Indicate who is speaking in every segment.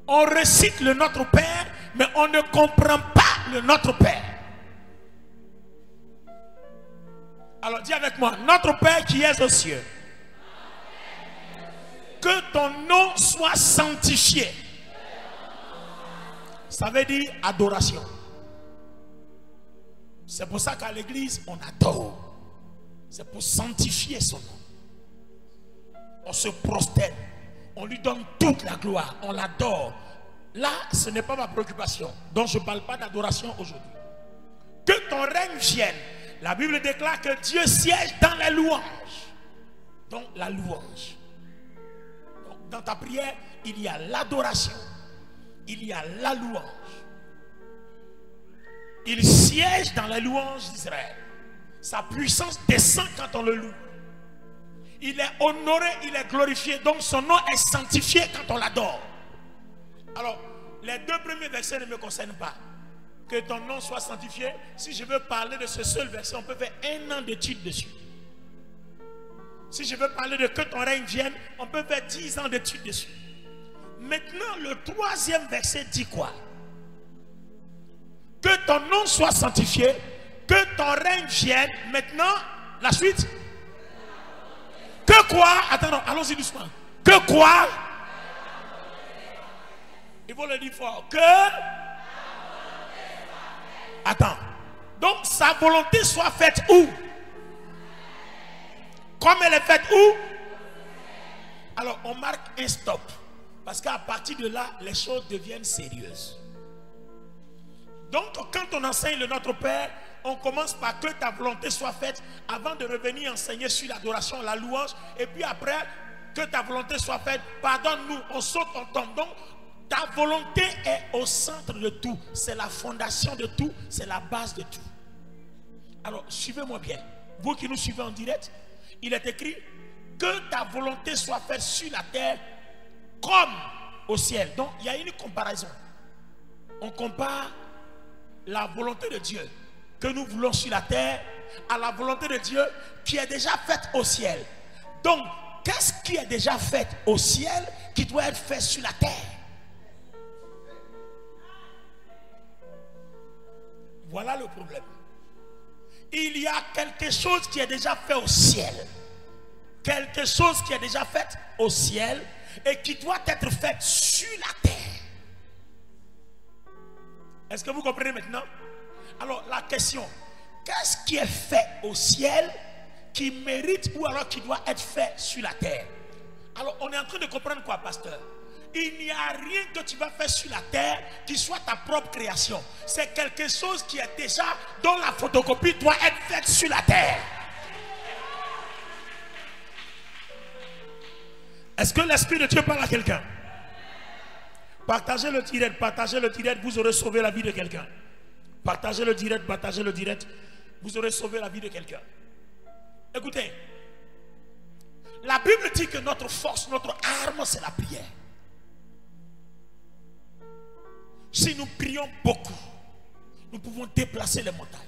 Speaker 1: On récite le Notre Père, mais on ne comprend pas le Notre Père. Alors dis avec moi, Notre Père qui es aux cieux, que ton nom soit sanctifié. Ça veut dire adoration. C'est pour ça qu'à l'église, on adore. C'est pour sanctifier son nom. On se prosterne. On lui donne toute la gloire. On l'adore. Là, ce n'est pas ma préoccupation. Donc, je ne parle pas d'adoration aujourd'hui. Que ton règne vienne. La Bible déclare que Dieu siège dans la louange. Donc, la louange. Donc, dans ta prière, il y a l'adoration. Il y a la louange. Il siège dans la louange d'Israël. Sa puissance descend quand on le loue. Il est honoré, il est glorifié. Donc son nom est sanctifié quand on l'adore. Alors, les deux premiers versets ne me concernent pas. Que ton nom soit sanctifié. Si je veux parler de ce seul verset, on peut faire 1 an d'études dessus. Si je veux parler de que ton règne vienne, on peut faire 10 ans d'études dessus. Maintenant, le 3e verset dit quoi? Que ton nom soit sanctifié, que ton règne vienne. Maintenant, la suite. Que quoi? Attends, allons-y doucement. Que quoi? Il faut le dire fort. Que? Attends. Donc, sa volonté soit faite où? Comme elle est faite où? Alors, on marque un stop. Parce qu'à partir de là, les choses deviennent sérieuses. Donc, quand on enseigne le Notre Père, on commence par que ta volonté soit faite avant de revenir enseigner sur l'adoration, la louange. Et puis après, que ta volonté soit faite, pardonne-nous, on saute, on tombe. Donc, ta volonté est au centre de tout. C'est la fondation de tout, c'est la base de tout. Alors, suivez-moi bien. Vous qui nous suivez en direct, il est écrit que ta volonté soit faite sur la terre comme au ciel. Donc, il y a une comparaison. On compare la volonté de Dieu que nous voulons sur la terre à la volonté de Dieu qui est déjà faite au ciel. Donc, qu'est-ce qui est déjà fait au ciel qui doit être fait sur la terre? Voilà le problème. Il y a quelque chose qui est déjà fait au ciel. Quelque chose qui est déjà fait au ciel et qui doit être fait sur la terre. Est-ce que vous comprenez maintenant? Alors la question, qu'est-ce qui est fait au ciel qui mérite ou alors qui doit être fait sur la terre? Alors on est en train de comprendre quoi, pasteur? Il n'y a rien que tu vas faire sur la terre qui soit ta propre création. C'est quelque chose qui est déjà, dont la photocopie doit être faite sur la terre. Est-ce que l'Esprit de Dieu parle à quelqu'un? Partagez le direct, vous aurez sauvé la vie de quelqu'un. Partagez le direct, vous aurez sauvé la vie de quelqu'un. Écoutez, la Bible dit que notre force, notre arme, c'est la prière. Si nous prions beaucoup, nous pouvons déplacer les montagnes.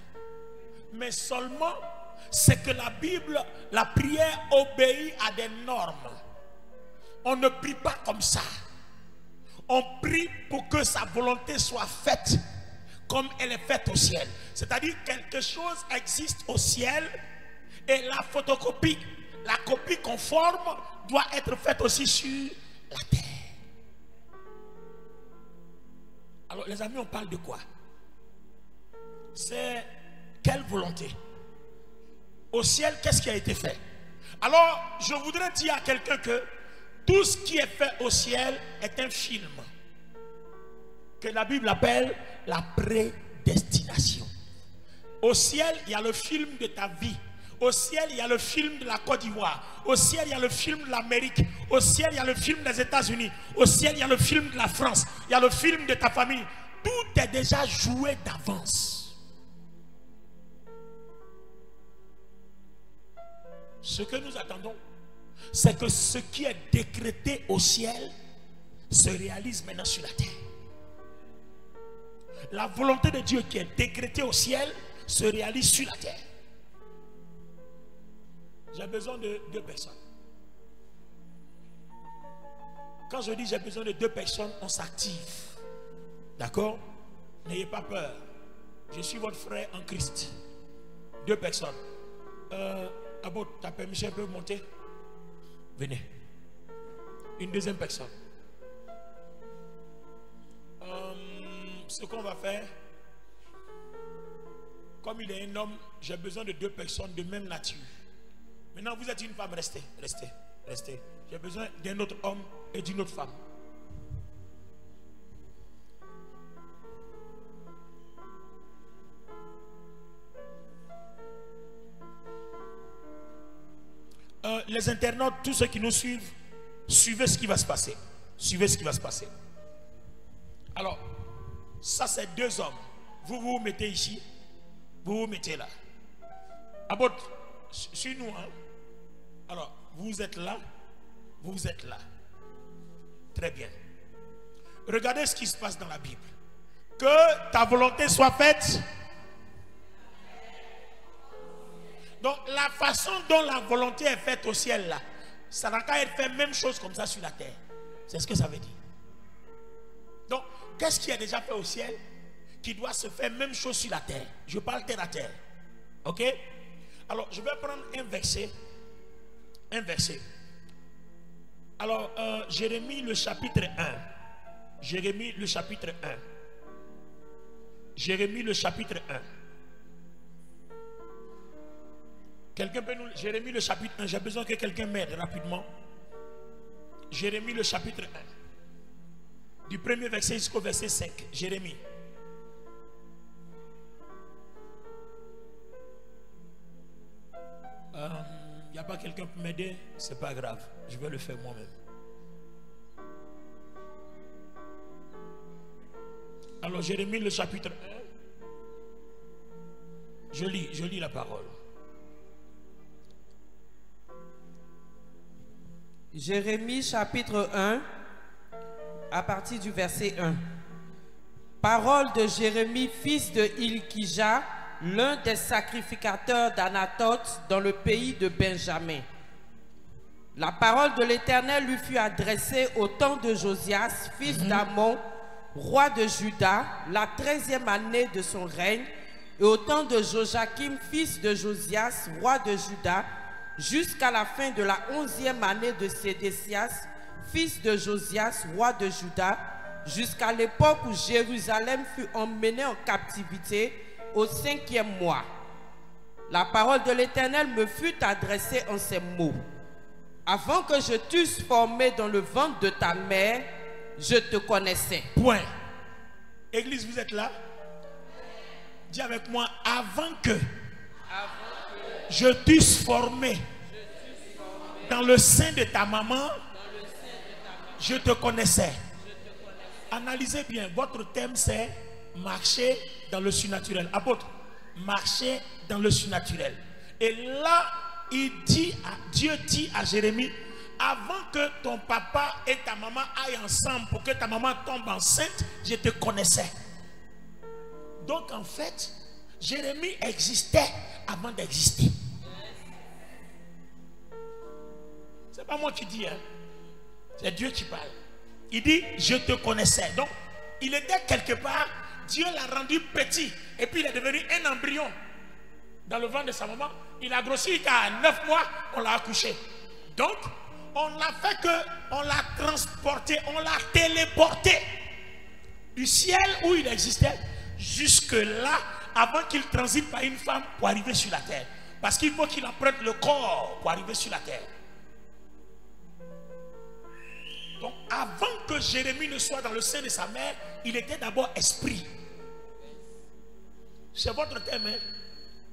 Speaker 1: Mais seulement, c'est que la Bible, la prière obéit à des normes. On ne prie pas comme ça. On prie pour que sa volonté soit faite comme elle est faite au ciel. C'est-à-dire quelque chose existe au ciel et la photocopie, la copie conforme doit être faite aussi sur la terre. Alors les amis, on parle de quoi? C'est quelle volonté? Au ciel, qu'est-ce qui a été fait? Alors je voudrais dire à quelqu'un que tout ce qui est fait au ciel est un film que la Bible appelle la prédestination. Au ciel, il y a le film de ta vie. Au ciel, il y a le film de la Côte d'Ivoire. Au ciel, il y a le film de l'Amérique. Au ciel, il y a le film des États-Unis. Au ciel, il y a le film de la France. Il y a le film de ta famille. Tout est déjà joué d'avance. Ce que nous attendons, c'est que ce qui est décrété au ciel se réalise maintenant sur la terre. La volonté de Dieu qui est décrétée au ciel se réalise sur la terre. J'ai besoin de 2 personnes. Quand je dis j'ai besoin de 2 personnes, on s'active. D'accord? N'ayez pas peur. Je suis votre frère en Christ. 2 personnes. Abo, ta permission peut monter? Venez. Une deuxième personne. Ce qu'on va faire, comme il est un homme, j'ai besoin de 2 personnes de même nature. Maintenant, vous êtes une femme, restez, restez, restez. J'ai besoin d'un autre homme et d'une autre femme. Les internautes, tous ceux qui nous suivent, suivez ce qui va se passer. Suivez ce qui va se passer. Alors, ça c'est 2 hommes. Vous vous mettez ici, vous vous mettez là. Abot, sur nous, hein? Alors, vous êtes là, vous êtes là. Très bien. Regardez ce qui se passe dans la Bible. Que ta volonté soit faite. Donc, la façon dont la volonté est faite au ciel, là, ça n'a qu'à être fait même chose comme ça sur la terre. C'est ce que ça veut dire. Donc, qu'est-ce qui est déjà fait au ciel qui doit se faire même chose sur la terre? Je parle terre à terre. Ok? Alors, je vais prendre un verset. Un verset. Alors, Jérémie le chapitre 1. Jérémie le chapitre 1. Jérémie le chapitre 1. Quelqu'un peut nous... Jérémie le chapitre 1. J'ai besoin que quelqu'un m'aide rapidement. Jérémie le chapitre 1. Du premier verset jusqu'au verset 5. Jérémie. Il n'y a pas quelqu'un pour m'aider? C'est pas grave. Je vais le faire moi-même. Alors Jérémie le chapitre 1. Je lis la parole.
Speaker 2: Jérémie chapitre 1, à partir du verset 1. Parole de Jérémie, fils de Hilkija, l'un des sacrificateurs d'Anathoth dans le pays de Benjamin. La parole de l'Éternel lui fut adressée au temps de Josias, fils d'Amon, roi de Juda, la 13e année de son règne, et au temps de Joachim, fils de Josias, roi de Juda, jusqu'à la fin de la 11e année de Sédécias, fils de Josias, roi de Juda, jusqu'à l'époque où Jérusalem fut emmenée en captivité au 5e mois. La parole de l'Éternel me fut adressée en ces mots. Avant que je t'eusse formé dans le ventre de ta mère, je te connaissais. Point.
Speaker 1: Église, vous êtes là? Dis avec moi, avant que je t'eusse formé dans le sein de ta maman, je te connaissais. Analysez bien, votre thème c'est marcher dans le surnaturel. Apôtre, marcher dans le surnaturel. Et là, Dieu dit à Jérémie, avant que ton papa et ta maman aillent ensemble pour que ta maman tombe enceinte, je te connaissais. Donc en fait, Jérémie existait avant d'exister. C'est pas moi qui dis, hein. C'est Dieu qui parle. Il dit, je te connaissais. Donc, il était quelque part, Dieu l'a rendu petit. Et puis il est devenu un embryon dans le ventre de sa maman. Il a grossi qu'à 9 mois, on l'a accouché. Donc, on l'a fait que, on l'a transporté, on l'a téléporté du ciel où il existait jusque là, avant qu'il transite par une femme pour arriver sur la terre. Parce qu'il faut qu'il emprunte le corps pour arriver sur la terre. Donc, avant que Jérémie ne soit dans le sein de sa mère, il était d'abord esprit. C'est votre thème, hein?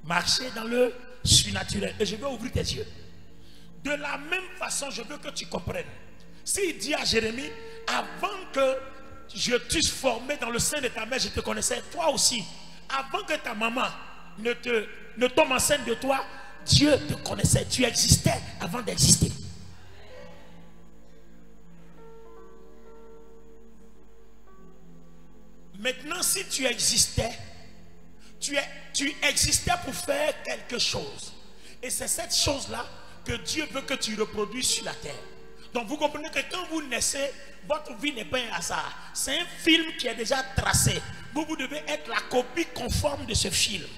Speaker 1: Marcher dans le surnaturel. Et je vais ouvrir tes yeux. De la même façon, je veux que tu comprennes. S'il dit à Jérémie, avant que je t'eusse formé dans le sein de ta mère, je te connaissais, toi aussi. Avant que ta maman ne tombe enceinte de toi, Dieu te connaissait. Tu existais avant d'exister. Maintenant, si tu existais, tu existais pour faire quelque chose. Et c'est cette chose-là que Dieu veut que tu reproduises sur la terre. Donc vous comprenez que quand vous naissez, votre vie n'est pas un hasard. C'est un film qui est déjà tracé. Vous devez être la copie conforme de ce film.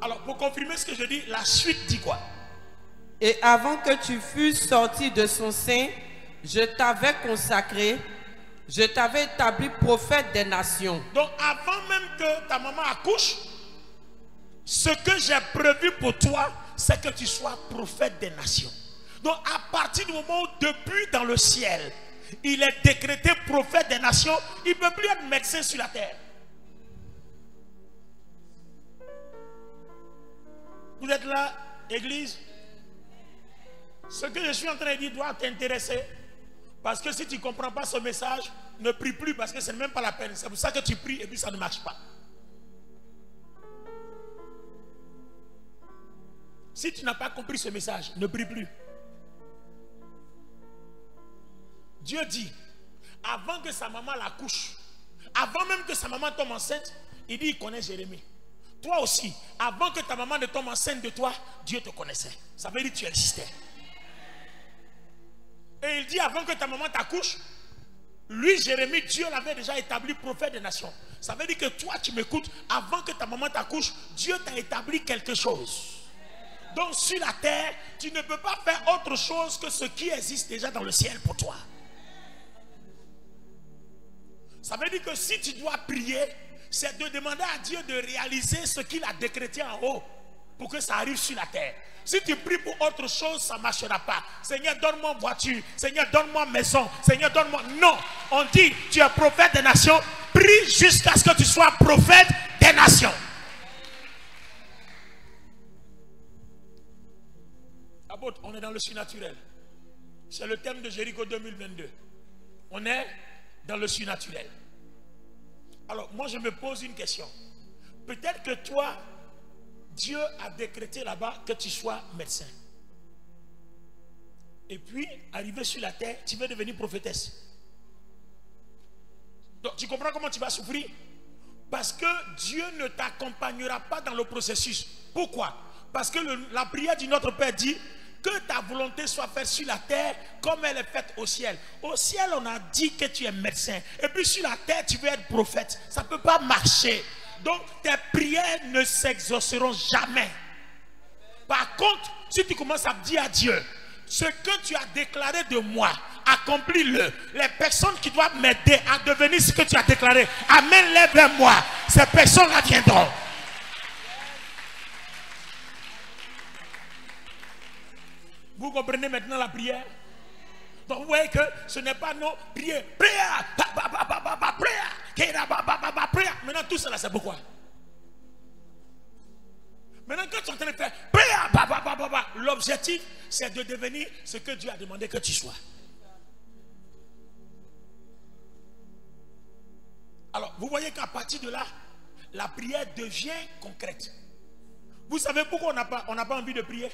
Speaker 1: Alors pour confirmer ce que je dis, la suite dit quoi?
Speaker 2: Et avant que tu fusses sorti de son sein, je t'avais consacré, je t'avais établi prophète des nations.
Speaker 1: Donc avant même que ta maman accouche, ce que j'ai prévu pour toi, c'est que tu sois prophète des nations. Donc à partir du moment où depuis dans le ciel, il est décrété prophète des nations, il ne peut plus être médecin sur la terre. Vous êtes là, église? Ce que je suis en train de dire doit t'intéresser. Parce que si tu ne comprends pas ce message, ne prie plus parce que ce n'est même pas la peine. C'est pour ça que tu pries et puis ça ne marche pas. Si tu n'as pas compris ce message, ne prie plus. Dieu dit, avant que sa maman l'accouche, avant même que sa maman tombe enceinte, il dit, il connaît Jérémie. Toi aussi, avant que ta maman ne tombe enceinte de toi, Dieu te connaissait. Ça veut dire que tu existais. Et il dit, avant que ta maman t'accouche, lui, Jérémie, Dieu l'avait déjà établi prophète des nations. Ça veut dire que toi, tu m'écoutes, avant que ta maman t'accouche, Dieu t'a établi quelque chose. Donc sur la terre, tu ne peux pas faire autre chose que ce qui existe déjà dans le ciel pour toi. Ça veut dire que si tu dois prier, c'est de demander à Dieu de réaliser ce qu'il a décrété en haut pour que ça arrive sur la terre. Si tu pries pour autre chose, ça ne marchera pas. Seigneur, donne-moi voiture. Seigneur, donne-moi maison. Seigneur, donne-moi... Non, on dit, tu es prophète des nations. Prie jusqu'à ce que tu sois prophète des nations. On est dans le surnaturel. C'est le thème de Jéricho 2022. On est dans le surnaturel. Alors, moi, je me pose une question. Peut-être que toi, Dieu a décrété là-bas que tu sois médecin. Et puis, arrivé sur la terre, tu veux devenir prophétesse. Donc, tu comprends comment tu vas souffrir? Parce que Dieu ne t'accompagnera pas dans le processus. Pourquoi? Parce que la prière du Notre Père dit que ta volonté soit faite sur la terre comme elle est faite au ciel. Au ciel, on a dit que tu es médecin. Et puis sur la terre, tu veux être prophète. Ça ne peut pas marcher. Donc, tes prières ne s'exauceront jamais. Par contre, si tu commences à dire à Dieu, ce que tu as déclaré de moi, accomplis-le. Les personnes qui doivent m'aider à devenir ce que tu as déclaré, amène-les vers moi. Ces personnes-là viendront. Vous comprenez maintenant la prière? Donc vous voyez que ce n'est pas non prière. Prière. Prière. Maintenant tout cela c'est pourquoi? Maintenant quand tu es en train de faire prière, l'objectif c'est de devenir ce que Dieu a demandé que tu sois. Alors vous voyez qu'à partir de là, la prière devient concrète. Vous savez pourquoi on n'a pas envie de prier?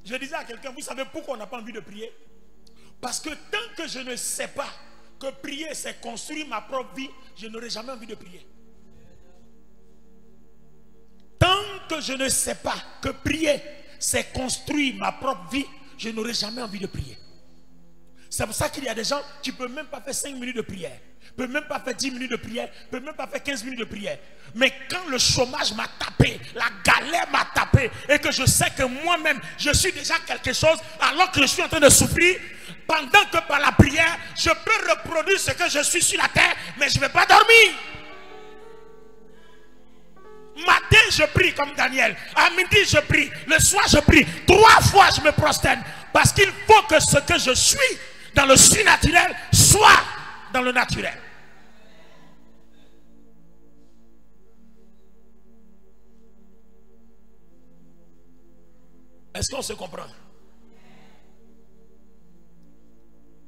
Speaker 1: Je disais à quelqu'un, vous savez pourquoi on n'a pas envie de prier? Parce que tant que je ne sais pas que prier c'est construire ma propre vie, je n'aurai jamais envie de prier. Tant que je ne sais pas que prier c'est construire ma propre vie, je n'aurai jamais envie de prier. C'est pour ça qu'il y a des gens qui ne peuvent même pas faire 5 minutes de prière, ne peuvent même pas faire 10 minutes de prière, ne peuvent même pas faire 15 minutes de prière. Mais quand le chômage m'a tapé, la galère m'a tapé, et que je sais que moi-même, je suis déjà quelque chose, alors que je suis en train de souffrir, pendant que par la prière, je peux reproduire ce que je suis sur la terre, mais je ne vais pas dormir. Matin, je prie comme Daniel. À midi, je prie. Le soir, je prie. 3 fois, je me prosterne. Parce qu'il faut que ce que je suis dans le surnaturel soit dans le naturel. Est-ce qu'on se comprend?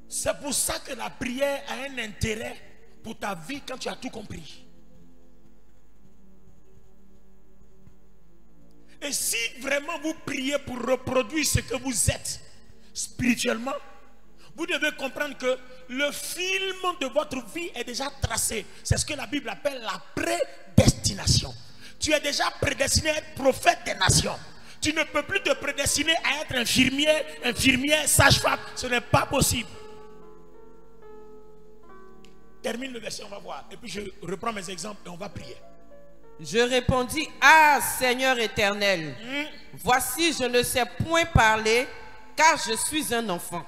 Speaker 1: C'est pour ça que la prière a un intérêt pour ta vie quand tu as tout compris. Et si vraiment vous priez pour reproduire ce que vous êtes spirituellement, vous devez comprendre que le film de votre vie est déjà tracé. C'est ce que la Bible appelle la prédestination. Tu es déjà prédestiné à être prophète des nations. Tu ne peux plus te prédestiner à être infirmier, infirmière, sage-femme. Ce n'est pas possible. Termine le verset, on va voir. Et puis je reprends mes exemples et on va prier.
Speaker 2: Je répondis, ah Seigneur éternel, voici je ne sais point parler, car je suis un enfant.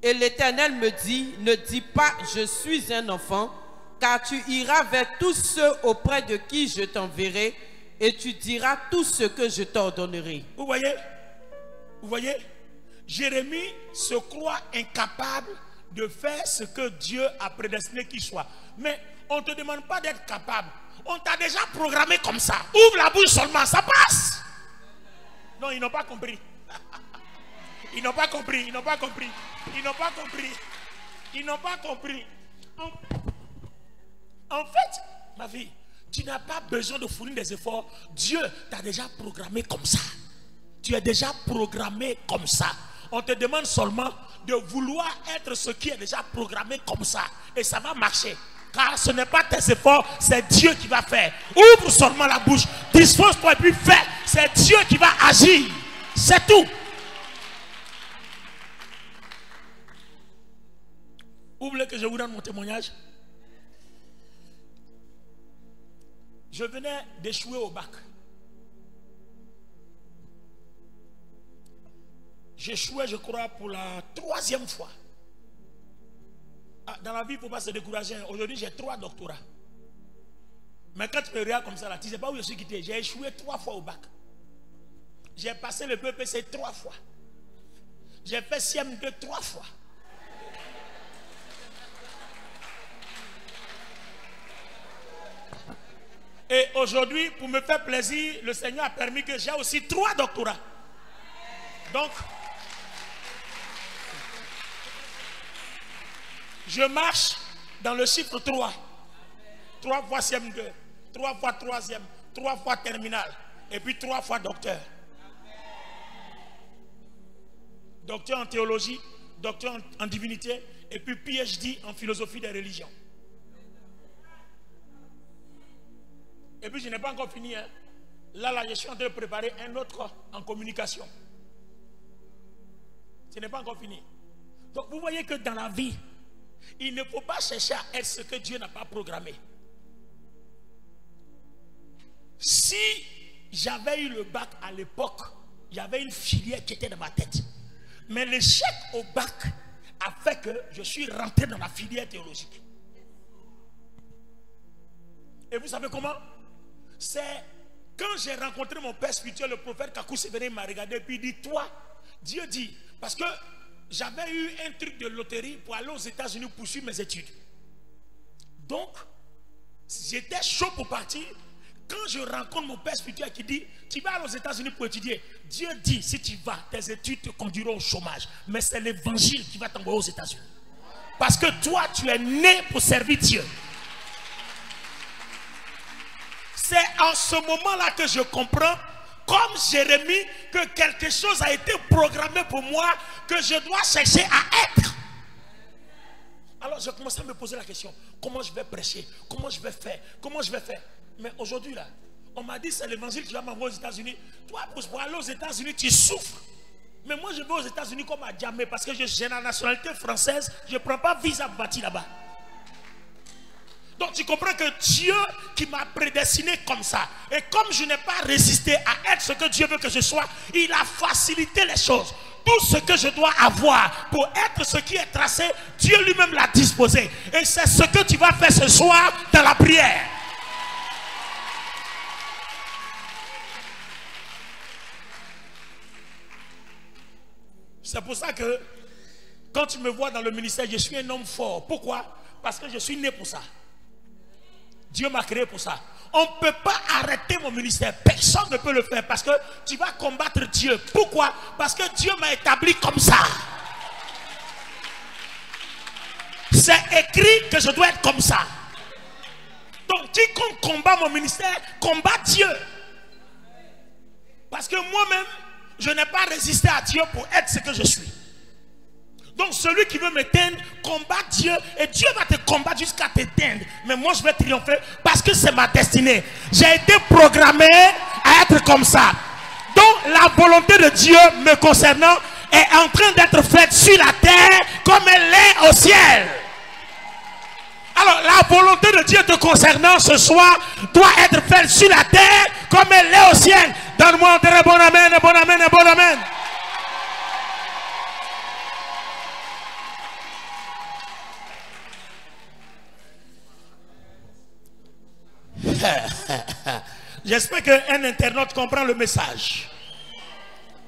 Speaker 2: Et l'Éternel me dit, ne dis pas je suis un enfant, car tu iras vers tous ceux auprès de qui je t'enverrai, et tu diras tout ce que je t'ordonnerai.
Speaker 1: Vous voyez, Jérémie se croit incapable de faire ce que Dieu a prédestiné qu'il soit. Mais on ne te demande pas d'être capable. On t'a déjà programmé comme ça. Ouvre la bouche seulement, ça passe. Non, ils n'ont pas compris. Ils n'ont pas compris, ils n'ont pas compris. Ils n'ont pas compris. Ils n'ont pas compris. En fait, ma vie, tu n'as pas besoin de fournir des efforts. Dieu t'a déjà programmé comme ça. Tu es déjà programmé comme ça. On te demande seulement de vouloir être ce qui est déjà programmé comme ça. Et ça va marcher. Car ce n'est pas tes efforts, c'est Dieu qui va faire. Ouvre seulement la bouche. Dispose-toi et puis fais. C'est Dieu qui va agir. C'est tout. Vous voulez que je vous donne mon témoignage? Je venais d'échouer au bac. J'échouais, je crois, pour la 3e fois. Dans la vie, il ne faut pas se décourager. Aujourd'hui, j'ai 3 doctorats. Mais quand tu me regardes comme ça, là, tu ne sais pas où je suis quitté. J'ai échoué 3 fois au bac. J'ai passé le BPC 3 fois. J'ai fait CM2 3 fois. Et aujourd'hui, pour me faire plaisir, le Seigneur a permis que j'ai aussi 3 doctorats. Donc, je marche dans le chiffre 3. 3 fois CM2, 3 fois 3e, 3 fois terminale, et puis 3 fois docteur. Docteur en théologie, docteur en divinité, et puis PhD en philosophie des religions. Et puis je n'ai pas encore fini. Hein. Là, je suis en train de préparer un autre en communication. Ce n'est pas encore fini. Donc vous voyez que dans la vie, il ne faut pas chercher à être ce que Dieu n'a pas programmé. Si j'avais eu le bac à l'époque, il y avait une filière qui était dans ma tête. Mais l'échec au bac a fait que je suis rentré dans la filière théologique. Et vous savez comment? C'est quand j'ai rencontré mon père spirituel, le prophète Kakou Sévérin, il m'a regardé et puis il dit, toi, Dieu dit, parce que j'avais eu un truc de loterie pour aller aux États-Unis poursuivre mes études. Donc, j'étais chaud pour partir. Quand je rencontre mon père spirituel qui dit, tu vas aller aux États-Unis pour étudier, Dieu dit, si tu vas, tes études te conduiront au chômage. Mais c'est l'évangile qui va t'envoyer aux États-Unis. Parce que toi, tu es né pour servir Dieu. C'est en ce moment-là que je comprends, comme Jérémie, que quelque chose a été programmé pour moi, que je dois chercher à être. Alors je commence à me poser la question, comment je vais prêcher? Comment je vais faire? Comment je vais faire? Mais aujourd'hui là, on m'a dit c'est l'évangile qui va m'envoyer aux États-Unis. Toi, pour aller aux États-Unis, tu souffres. Mais moi je vais aux États-Unis comme à Djamé, parce que j'ai la nationalité française, je ne prends pas visa bâti là-bas. Donc tu comprends que Dieu qui m'a prédestiné comme ça, et comme je n'ai pas résisté à être ce que Dieu veut que je sois, il a facilité les choses. Tout ce que je dois avoir pour être ce qui est tracé, Dieu lui-même l'a disposé. Et c'est ce que tu vas faire ce soir dans la prière. C'est pour ça que quand tu me vois dans le ministère, je suis un homme fort. Pourquoi? Parce que je suis né pour ça. Dieu m'a créé pour ça. On ne peut pas arrêter mon ministère. Personne ne peut le faire parce que tu vas combattre Dieu. Pourquoi? Parce que Dieu m'a établi comme ça. C'est écrit que je dois être comme ça. Donc quiconque combat mon ministère, combat Dieu. Parce que moi-même, je n'ai pas résisté à Dieu pour être ce que je suis. Donc celui qui veut m'éteindre, combat Dieu. Et Dieu va te combattre jusqu'à t'éteindre. Mais moi je vais triompher parce que c'est ma destinée. J'ai été programmé à être comme ça. Donc la volonté de Dieu me concernant est en train d'être faite sur la terre comme elle est au ciel. Alors, la volonté de Dieu te concernant ce soir doit être faite sur la terre comme elle est au ciel. Donne-moi un très bon amen, un bon amen, un bon amen. J'espère qu'un internaute comprend le message.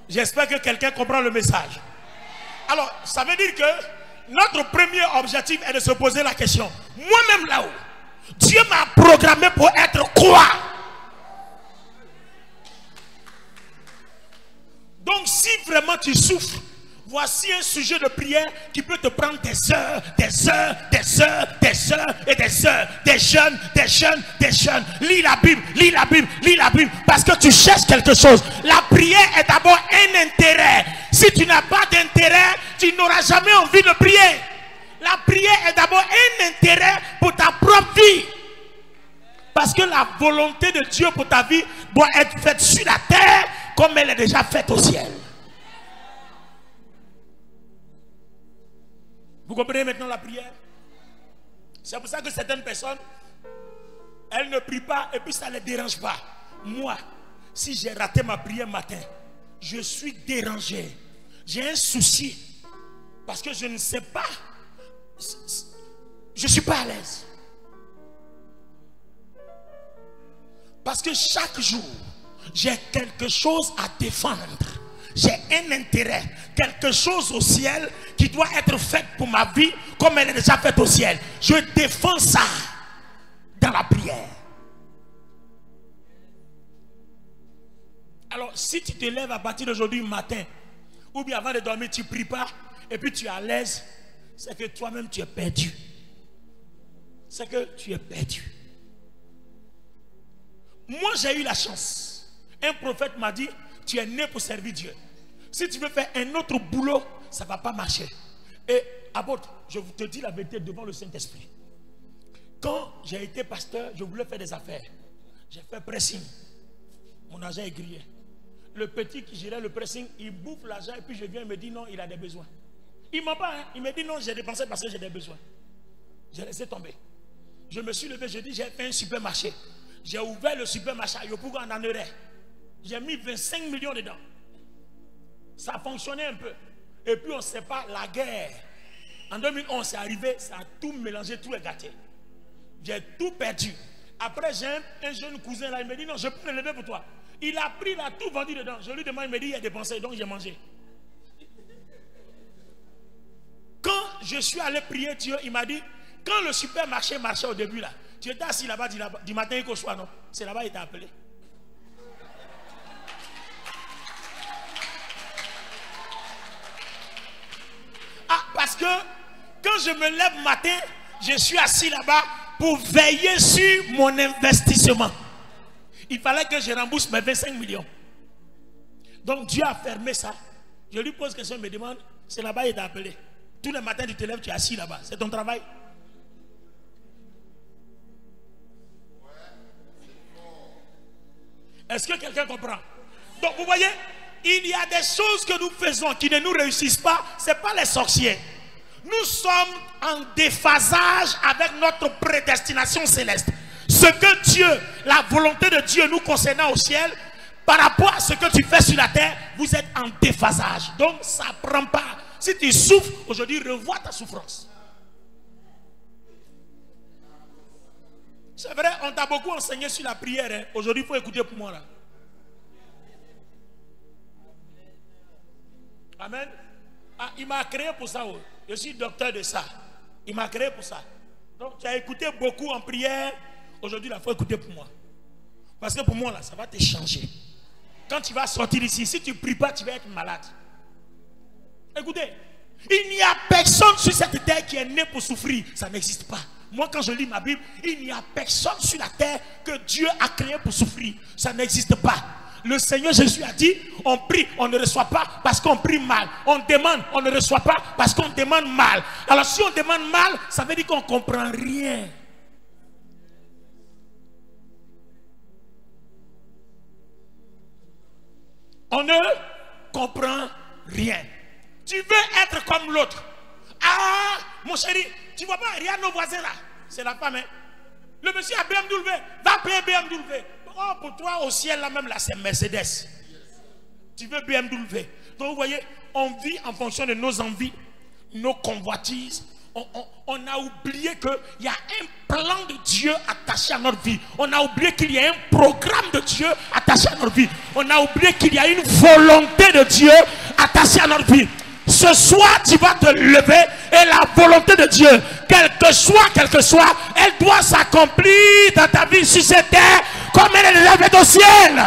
Speaker 1: J'espère que quelqu'un comprend le message. Alors, ça veut dire que notre premier objectif est de se poser la question. Moi-même là-haut, Dieu m'a programmé pour être quoi? Donc, si vraiment tu souffres, voici un sujet de prière qui peut te prendre des heures, des heures, des heures, des heures et des heures. Des jeunes, des jeunes, des jeunes. Lis la Bible, lis la Bible, lis la Bible. Parce que tu cherches quelque chose. La prière est d'abord un intérêt. Si tu n'as pas d'intérêt, tu n'auras jamais envie de prier. La prière est d'abord un intérêt pour ta propre vie. Parce que la volonté de Dieu pour ta vie doit être faite sur la terre comme elle est déjà faite au ciel. Vous comprenez maintenant la prière? C'est pour ça que certaines personnes, elles ne prient pas et puis ça ne les dérange pas. Moi, si j'ai raté ma prière matin, je suis dérangé. J'ai un souci parce que je ne sais pas. Je ne suis pas à l'aise. Parce que chaque jour, j'ai quelque chose à défendre. J'ai un intérêt, quelque chose au ciel qui doit être fait pour ma vie comme elle est déjà faite au ciel. Je défends ça dans la prière. Alors, si tu te lèves à partir d'aujourd'hui matin, ou bien avant de dormir, tu ne pries pas, et puis tu es à l'aise, c'est que toi-même tu es perdu. C'est que tu es perdu. Moi, j'ai eu la chance. Un prophète m'a dit, tu es né pour servir Dieu. Si tu veux faire un autre boulot, ça ne va pas marcher. Et apôtre, je vous te dis la vérité devant le Saint-Esprit. Quand j'ai été pasteur, je voulais faire des affaires. J'ai fait pressing. Mon argent est grillé. Le petit qui gérait le pressing, il bouffe l'argent et puis je viens et me dit non, il a des besoins. Il ne m'a pas, hein? Il me dit non, j'ai dépensé parce que j'ai des besoins. J'ai laissé tomber. Je me suis levé, je dis j'ai fait un supermarché. J'ai ouvert le supermarché à Yopougon en Aneray. J'ai mis 25 millions dedans. Ça a fonctionné un peu. Et puis on ne sait pas, la guerre. En 2011, c'est arrivé, ça a tout mélangé, tout est gâté. J'ai tout perdu. Après, j'ai un jeune cousin là, il me dit non, je peux le lever pour toi. Il a pris, il a tout vendu dedans. Je lui demande, il me dit il a dépensé, donc j'ai mangé. Quand je suis allé prier Dieu, il m'a dit, quand le supermarché marchait au début là, tu étais assis là-bas du matin jusqu'au soir, non? C'est là-bas qu'il t'a appelé. Ah, parce que quand je me lève matin, je suis assis là-bas pour veiller sur mon investissement. Il fallait que je rembourse mes 25 millions. Donc Dieu a fermé ça. Je lui pose question, il me demande, c'est là-bas qu'il t'a appelé. Tous les matins tu te lèves, tu es assis là-bas. C'est ton travail. Est-ce que quelqu'un comprend? Donc vous voyez, il y a des choses que nous faisons qui ne nous réussissent pas. Ce n'est pas les sorciers. Nous sommes en déphasage avec notre prédestination céleste. Ce que Dieu, la volonté de Dieu nous concernant au ciel, par rapport à ce que tu fais sur la terre, vous êtes en déphasage. Donc ça ne prend pas. Si tu souffres, aujourd'hui, revois ta souffrance. C'est vrai, on t'a beaucoup enseigné sur la prière. Hein. Aujourd'hui, il faut écouter pour moi là. Amen. Ah, il m'a créé pour ça. Oh. Je suis docteur de ça. Il m'a créé pour ça. Donc tu as écouté beaucoup en prière. Aujourd'hui, il faut écouter pour moi. Parce que pour moi, là, ça va te changer. Quand tu vas sortir ici, si tu ne pries pas, tu vas être malade. Écoutez, il n'y a personne sur cette terre qui est né pour souffrir. Ça n'existe pas. Moi, quand je lis ma Bible, il n'y a personne sur la terre que Dieu a créé pour souffrir. Ça n'existe pas. Le Seigneur Jésus a dit, on prie, on ne reçoit pas parce qu'on prie mal. On demande, on ne reçoit pas parce qu'on demande mal. Alors si on demande mal, ça veut dire qu'on ne comprend rien. On ne comprend rien. Tu veux être comme l'autre. Ah, mon chéri, tu vois pas, regarde nos voisins là. C'est la femme, hein. Le monsieur a BMW, va payer BMW. Oh, pour toi, au ciel, là même, là, c'est Mercedes. Tu veux BMW. Donc, vous voyez, on vit en fonction de nos envies, nos convoitises. On a oublié qu'il y a un plan de Dieu attaché à notre vie. On a oublié qu'il y a un programme de Dieu attaché à notre vie. On a oublié qu'il y a une volonté de Dieu attachée à notre vie. Ce soir, tu vas te lever et la volonté de Dieu, quelle que soit, elle doit s'accomplir dans ta vie sur cette terre comme elle est déjà faite au ciel.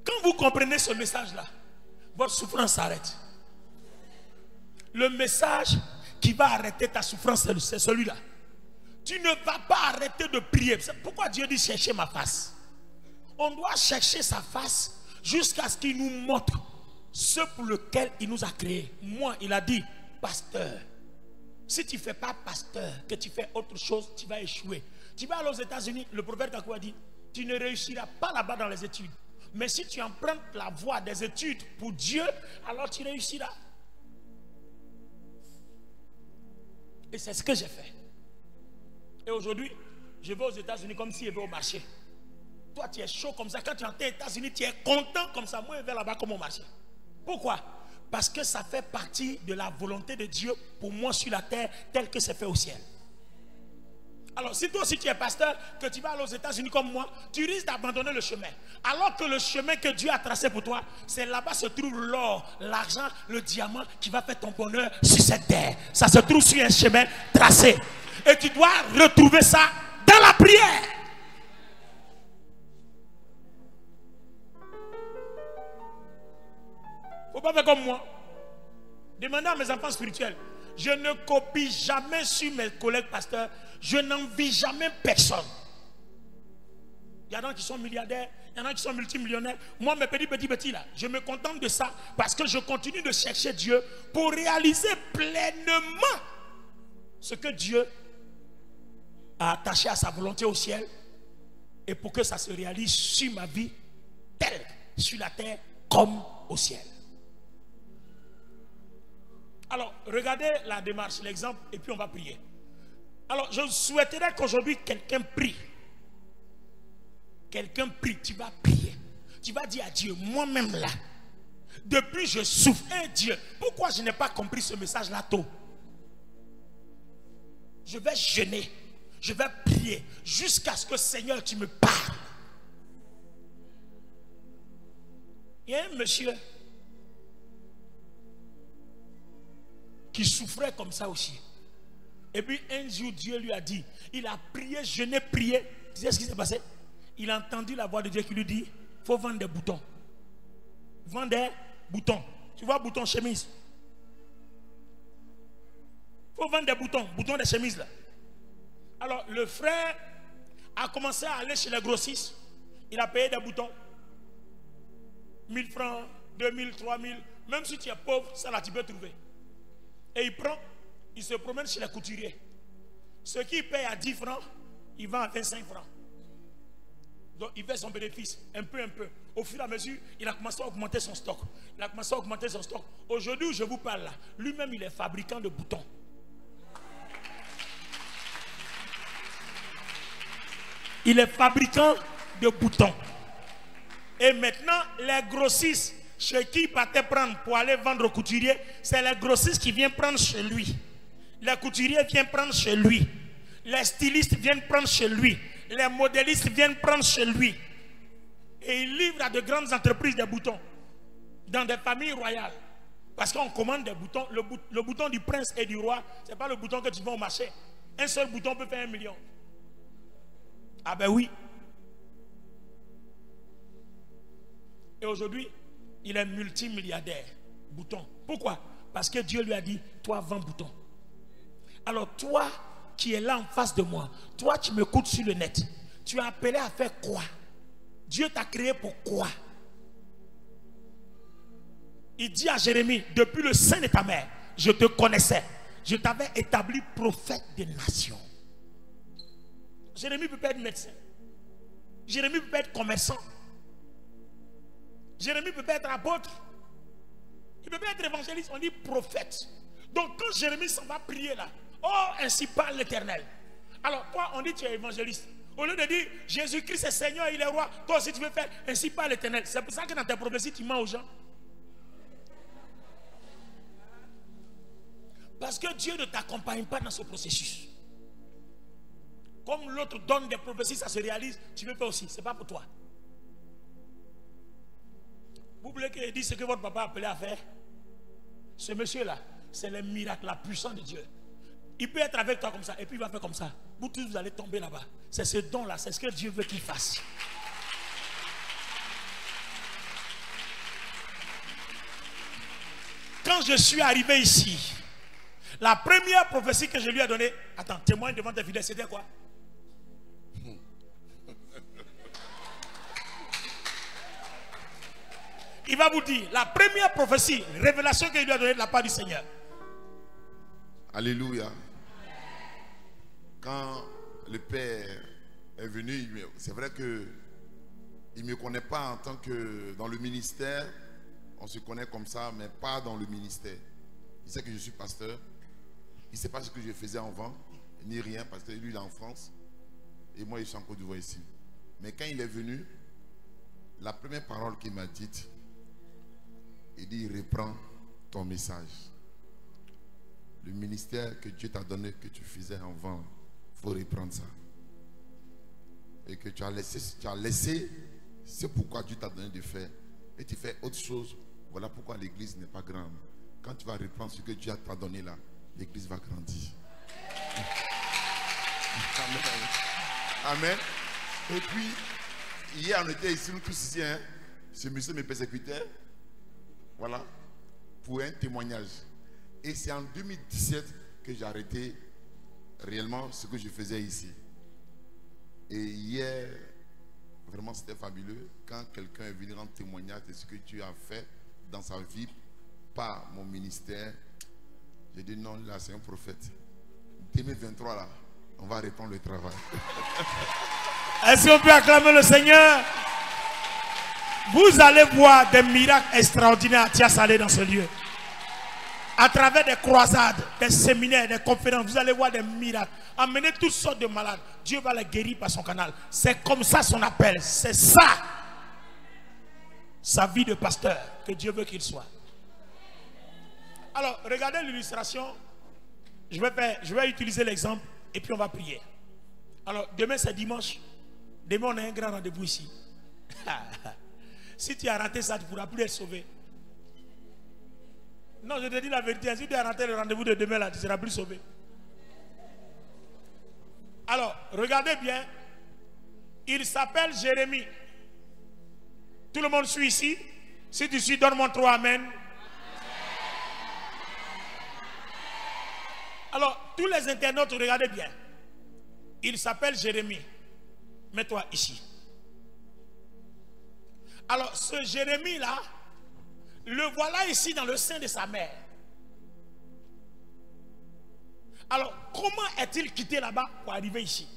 Speaker 1: Quand vous comprenez ce message-là, votre souffrance s'arrête. Le message qui va arrêter ta souffrance, c'est celui-là. Tu ne vas pas arrêter de prier. C'est pourquoi Dieu dit chercher ma face. On doit chercher sa face jusqu'à ce qu'il nous montre ce pour lequel il nous a créés. Moi, il a dit, pasteur. Si tu ne fais pas pasteur, que tu fais autre chose, tu vas échouer. Tu vas aller aux États-Unis, le prophète Kakou a dit, tu ne réussiras pas là-bas dans les études. Mais si tu empruntes la voie des études pour Dieu, alors tu réussiras. Et c'est ce que j'ai fait. Et aujourd'hui, je vais aux États-Unis comme si je vais au marché. Toi, tu es chaud comme ça. Quand tu es aux États-Unis, tu es content comme ça. Moi, je vais là-bas comme au marché. Pourquoi? Parce que ça fait partie de la volonté de Dieu pour moi sur la terre, tel que c'est fait au ciel. Alors, si toi aussi tu es pasteur, que tu vas aller aux États-Unis comme moi, tu risques d'abandonner le chemin. Alors que le chemin que Dieu a tracé pour toi, c'est là-bas se trouve l'or, l'argent, le diamant qui va faire ton bonheur sur cette terre. Ça se trouve sur un chemin tracé. Et tu dois retrouver ça dans la prière. Faut pas faire comme moi. Demandez à mes enfants spirituels. Je ne copie jamais sur mes collègues pasteurs. Je n'envie jamais personne. Il y en a qui sont milliardaires, il y en a qui sont multimillionnaires. Moi, mes petits là, je me contente de ça parce que je continue de chercher Dieu pour réaliser pleinement ce que Dieu a attaché à sa volonté au ciel et pour que ça se réalise sur ma vie, tel sur la terre comme au ciel. Alors, regardez la démarche, l'exemple, et puis on va prier. Alors, je souhaiterais qu'aujourd'hui, quelqu'un prie. Quelqu'un prie, tu vas prier. Tu vas dire à Dieu, moi-même là, depuis je souffre. Hey Dieu, pourquoi je n'ai pas compris ce message-là tôt? Je vais jeûner, je vais prier, jusqu'à ce que Seigneur, tu me parles. Il y a un monsieur qui souffrait comme ça aussi. Et puis un jour, Dieu lui a dit, il a prié, jeûné, prié. Tu sais ce qui s'est passé? Il a entendu la voix de Dieu qui lui dit, il faut vendre des boutons. Vendre des boutons. Tu vois, boutons chemise. Il faut vendre des boutons, boutons des chemises là. Alors le frère a commencé à aller chez les grossistes. Il a payé des boutons. 1000 francs, 2000, 3000. Même si tu es pauvre, ça là tu peux trouver. Et il prend, il se promène chez les couturiers. Ce qui paye à 10 francs, il vend à 25 francs. Donc il fait son bénéfice, un peu. Au fur et à mesure, il a commencé à augmenter son stock. Aujourd'hui où je vous parle là, lui-même il est fabricant de boutons. Il est fabricant de boutons. Et maintenant, les grossistes, chez qui il partait prendre pour aller vendre aux couturiers, c'est les grossistes qui viennent prendre chez lui. Les couturiers viennent prendre chez lui. Les stylistes viennent prendre chez lui. Les modélistes viennent prendre chez lui. Et il livre à de grandes entreprises des boutons. Dans des familles royales. Parce qu'on commande des boutons. Le bouton du prince et du roi, ce n'est pas le bouton que tu vas au marché. Un seul bouton peut faire 1 million. Ah ben oui. Et aujourd'hui, il est multimilliardaire. Bouton. Pourquoi? Parce que Dieu lui a dit, toi vends bouton. Alors toi qui es là en face de moi, toi qui m'écoutes sur le net, tu es appelé à faire quoi? Dieu t'a créé pour quoi? Il dit à Jérémie, depuis le sein de ta mère, je te connaissais. Je t'avais établi prophète des nations. Jérémie ne peut pas être médecin. Jérémie ne peut pas être commerçant. Jérémie ne peut pas être apôtre. Il ne peut pas être évangéliste. On dit prophète. Donc quand Jérémie s'en va prier là, oh, ainsi parle l'Éternel. Alors toi, on dit tu es évangéliste. Au lieu de dire Jésus-Christ est Seigneur, il est roi, toi aussi tu veux faire ainsi parle l'Éternel. C'est pour ça que dans tes prophéties, tu mens aux gens. Parce que Dieu ne t'accompagne pas dans ce processus. Comme l'autre donne des prophéties, ça se réalise, tu veux faire aussi, ce n'est pas pour toi. Vous voulez qu'il dise ce que votre papa a appelé à faire? Ce monsieur-là, c'est le miracle, la puissance de Dieu. Il peut être avec toi comme ça, et puis il va faire comme ça. Vous tous, vous allez tomber là-bas. C'est ce don-là, c'est ce que Dieu veut qu'il fasse. Quand je suis arrivé ici, la première prophétie que je lui ai donnée, attends, témoigne devant tes fidèles, c'était quoi? Il va vous dire, la première prophétie, révélation qu'il lui a donnée de la part du Seigneur.
Speaker 3: Alléluia. Quand le Père est venu, c'est vrai que il ne me connaît pas en tant que dans le ministère. On se connaît comme ça, mais pas dans le ministère. Il sait que je suis pasteur. Il ne sait pas ce que je faisais avant, ni rien, parce que lui il est en France. Et moi je suis en Côte d'Ivoire ici. Mais quand il est venu, la première parole qu'il m'a dite, il dit, reprends ton message. Le ministère que Dieu t'a donné, que tu faisais avant, il faut reprendre ça. Et que tu as laissé, c'est pourquoi Dieu t'a donné de faire. Et tu fais autre chose. Voilà pourquoi l'église n'est pas grande. Quand tu vas reprendre ce que Dieu t'a donné là, l'église va grandir. Amen. Amen. Et puis, hier on était ici, nous tous ici, hein. Ce monsieur me persécutait. Voilà, pour un témoignage. Et c'est en 2017 que j'ai arrêté réellement ce que je faisais ici. Et hier, vraiment c'était fabuleux. Quand quelqu'un est venu rendre témoignage de ce que tu as fait dans sa vie, par mon ministère, j'ai dit non, là c'est un prophète. 2023 là, on va reprendre le travail.
Speaker 1: Est-ce qu'on peut acclamer le Seigneur? Vous allez voir des miracles extraordinaires à Tiasalé dans ce lieu. À travers des croisades, des séminaires, des conférences, vous allez voir des miracles. Amenez toutes sortes de malades. Dieu va les guérir par son canal. C'est comme ça son appel. C'est ça. Sa vie de pasteur que Dieu veut qu'il soit. Alors, regardez l'illustration. Je vais utiliser l'exemple et puis on va prier. Alors, demain c'est dimanche. Demain on a un grand rendez-vous ici. Si tu as raté ça, tu ne pourras plus être sauvé. Non, je te dis la vérité. Si tu as raté le rendez-vous de demain, là, tu ne seras plus sauvé. Alors, regardez bien. Il s'appelle Jérémie. Tout le monde suit ici. Si tu suis, donne-moi 3 amen. Alors, tous les internautes, regardez bien. Il s'appelle Jérémie. Mets-toi ici. Alors, ce Jérémie-là, le voilà ici dans le sein de sa mère. Alors, comment est-il quitté là-bas pour arriver ici?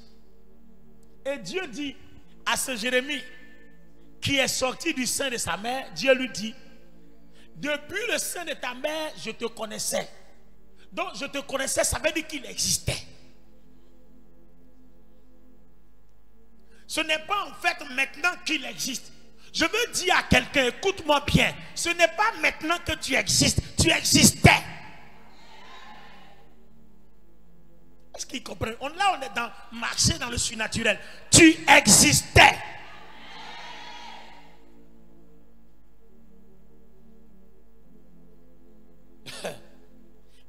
Speaker 1: Et Dieu dit à ce Jérémie qui est sorti du sein de sa mère, Dieu lui dit, depuis le sein de ta mère, je te connaissais. Donc, je te connaissais, ça veut dire qu'il existait. Ce n'est pas en fait maintenant qu'il existe. Je veux dire à quelqu'un, écoute-moi bien, ce n'est pas maintenant que tu existes, tu existais. Est-ce qu'ils comprennent? Là, on est dans marcher dans le surnaturel. Tu existais.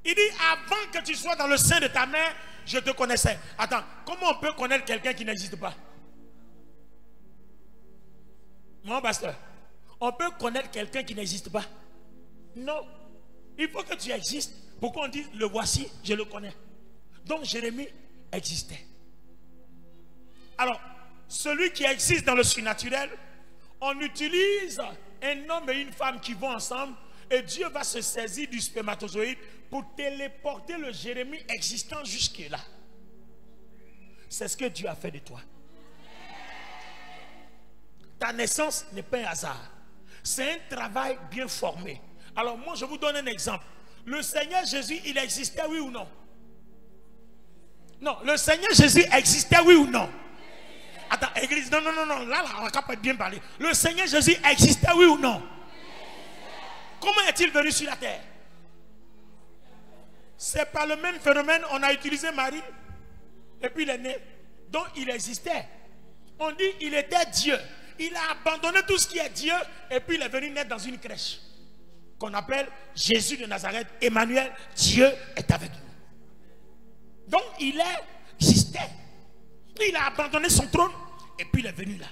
Speaker 1: Il dit, avant que tu sois dans le sein de ta mère, je te connaissais. Attends, comment on peut connaître quelqu'un qui n'existe pas? Mon pasteur, on peut connaître quelqu'un qui n'existe pas? Non. Il faut que tu existes. Pourquoi on dit, le voici, je le connais. Donc Jérémie existait. Alors, celui qui existe dans le surnaturel, on utilise un homme et une femme qui vont ensemble et Dieu va se saisir du spermatozoïde pour téléporter le Jérémie existant jusque là. c'est ce que Dieu a fait de toi. Ta naissance n'est pas un hasard. C'est un travail bien formé. Alors moi, je vous donne un exemple. Le Seigneur Jésus, il existait, oui ou non? Non, le Seigneur Jésus existait, oui ou non? Attends, église, non, là, on va pas bien parler. Le Seigneur Jésus existait, oui ou non? Comment est-il venu sur la terre? C'est par le même phénomène, on a utilisé Marie, et puis il est né. Donc il existait. On dit il était Dieu. Il a abandonné tout ce qui est Dieu, et puis il est venu naître dans une crèche qu'on appelle Jésus de Nazareth. Emmanuel, Dieu est avec nous. Donc il existait. Il a abandonné son trône, et puis il est venu là.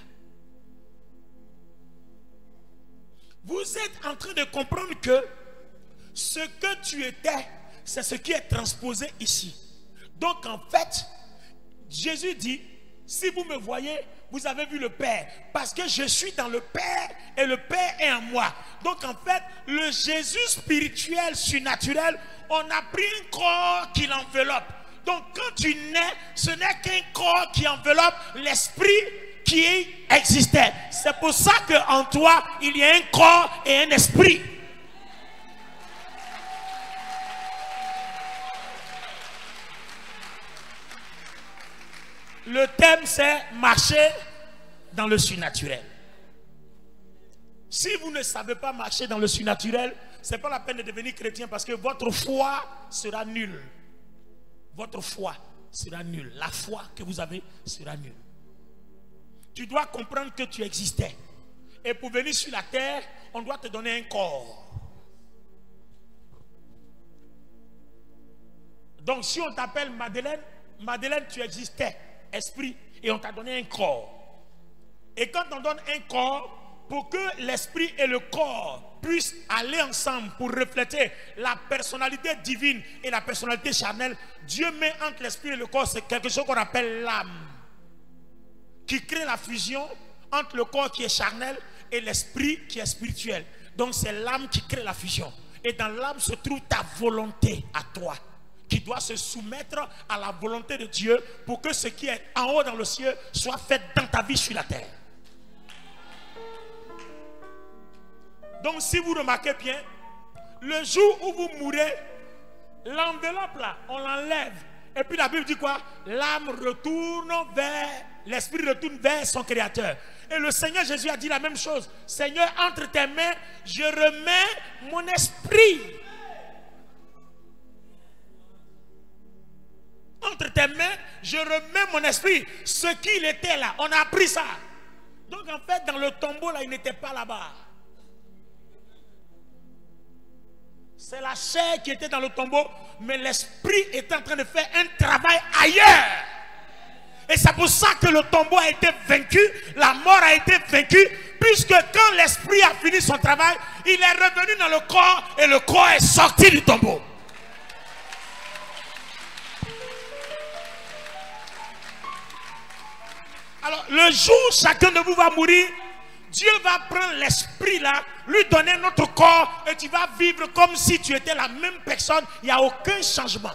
Speaker 1: Vous êtes en train de comprendre que ce que tu étais, c'est ce qui est transposé ici. Donc en fait, Jésus dit, si vous me voyez, vous avez vu le Père. Parce que je suis dans le Père et le Père est en moi. Donc en fait, le Jésus spirituel, surnaturel, on a pris un corps qui l'enveloppe. Donc quand tu nais, ce n'est qu'un corps qui enveloppe l'esprit qui existait. C'est pour ça qu'en toi, il y a un corps et un esprit. Le thème, c'est marcher dans le surnaturel. Si vous ne savez pas marcher dans le surnaturel, ce n'est pas la peine de devenir chrétien parce que votre foi sera nulle. Votre foi sera nulle. La foi que vous avez sera nulle. Tu dois comprendre que tu existais. Et pour venir sur la terre, on doit te donner un corps. Donc si on t'appelle Madeleine, Madeleine, tu existais. Esprit, et on t'a donné un corps. Et quand on donne un corps, pour que l'esprit et le corps puissent aller ensemble pour refléter la personnalité divine et la personnalité charnelle, Dieu met entre l'esprit et le corps, c'est quelque chose qu'on appelle l'âme, qui crée la fusion entre le corps qui est charnel et l'esprit qui est spirituel. Donc c'est l'âme qui crée la fusion. Et dans l'âme se trouve ta volonté à toi, qui doit se soumettre à la volonté de Dieu pour que ce qui est en haut dans le ciel soit fait dans ta vie sur la terre. Donc si vous remarquez bien, le jour où vous mourrez, l'enveloppe là, on l'enlève. Et puis la Bible dit quoi? L'âme retourne vers, l'esprit retourne vers son créateur. Et le Seigneur Jésus a dit la même chose. Seigneur, entre tes mains, je remets mon esprit. Entre tes mains, je remets mon esprit. Ce qu'il était là, on a appris ça. Donc en fait, dans le tombeau là, il n'était pas là-bas. C'est la chair qui était dans le tombeau, mais l'esprit était en train de faire un travail ailleurs. Et c'est pour ça que le tombeau a été vaincu, la mort a été vaincue, puisque quand l'esprit a fini son travail, il est revenu dans le corps et le corps est sorti du tombeau. Alors, le jour où chacun de vous va mourir, Dieu va prendre l'esprit là, lui donner notre corps et tu vas vivre comme si tu étais la même personne. Il n'y a aucun changement.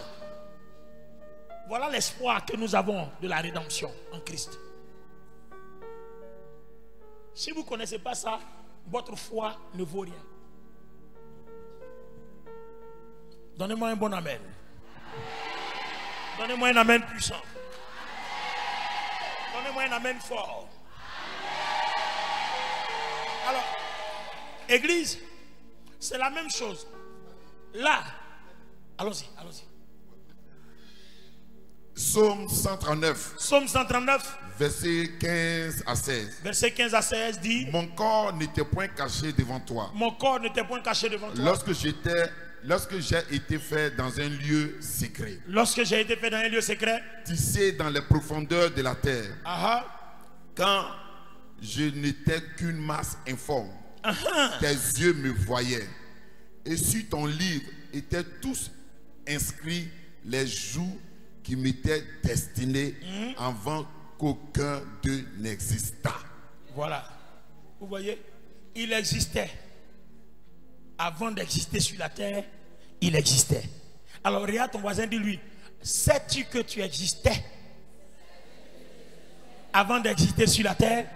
Speaker 1: Voilà l'espoir que nous avons de la rédemption en Christ. Si vous ne connaissez pas ça, votre foi ne vaut rien. Donnez-moi un bon amen. Donnez-moi un amen puissant. Donnez-moi un amen fort. Alors, Église, c'est la même chose. Là, allons-y, allons-y.
Speaker 3: Psaume 139.
Speaker 1: Psaume 139.
Speaker 3: Versets 15 à 16.
Speaker 1: Verset 15 à 16 dit:
Speaker 3: Mon corps n'était point caché devant toi.
Speaker 1: Mon corps n'était point caché devant toi.
Speaker 3: Lorsque j'ai été fait dans un lieu secret.
Speaker 1: Lorsque j'ai été fait dans un lieu secret.
Speaker 3: Tissé dans les profondeurs de la terre. Quand je n'étais qu'une masse informe. Tes yeux me voyaient. Et sur ton livre étaient tous inscrits les jours qui m'étaient destinés avant qu'aucun d'eux n'existât. Voilà. Vous voyez, il existait. Avant d'exister sur la terre, il existait. Alors regarde ton voisin, dis-lui: sais-tu que tu existais?
Speaker 1: avant d'exister sur la terre.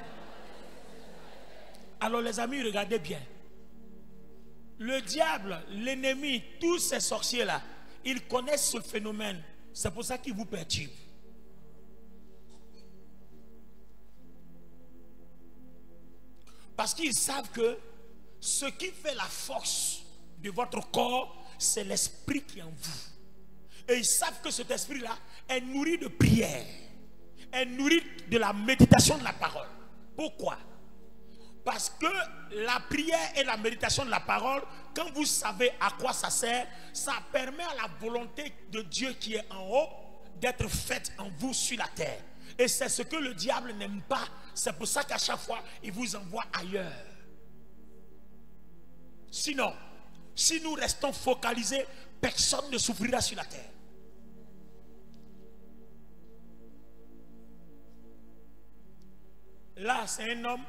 Speaker 1: Alors les amis, regardez bien. Le diable, l'ennemi, tous ces sorciers-là, ils connaissent ce phénomène. C'est pour ça qu'ils vous perturbent. Parce qu'ils savent que ce qui fait la force de votre corps, c'est l'esprit qui est en vous. Et ils savent que cet esprit-là est nourri de prière, est nourri de la méditation de la parole. Pourquoi? Parce que la prière et la méditation de la parole, quand vous savez à quoi ça sert, ça permet à la volonté de Dieu qui est en haut d'être faite en vous sur la terre. Et c'est ce que le diable n'aime pas. C'est pour ça qu'à chaque fois, il vous envoie ailleurs. Sinon, si nous restons focalisés, personne ne souffrira sur la terre. Là, c'est un homme.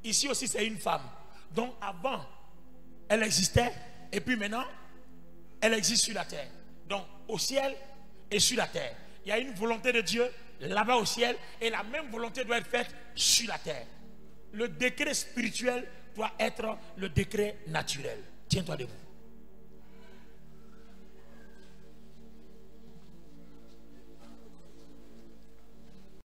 Speaker 1: Ici aussi, c'est une femme. Donc, avant, elle existait. Et puis maintenant, elle existe sur la terre. Donc, au ciel et sur la terre. Il y a une volonté de Dieu là-bas au ciel. Et la même volonté doit être faite sur la terre. Le décret spirituel doit être le décret naturel. Tiens-toi debout.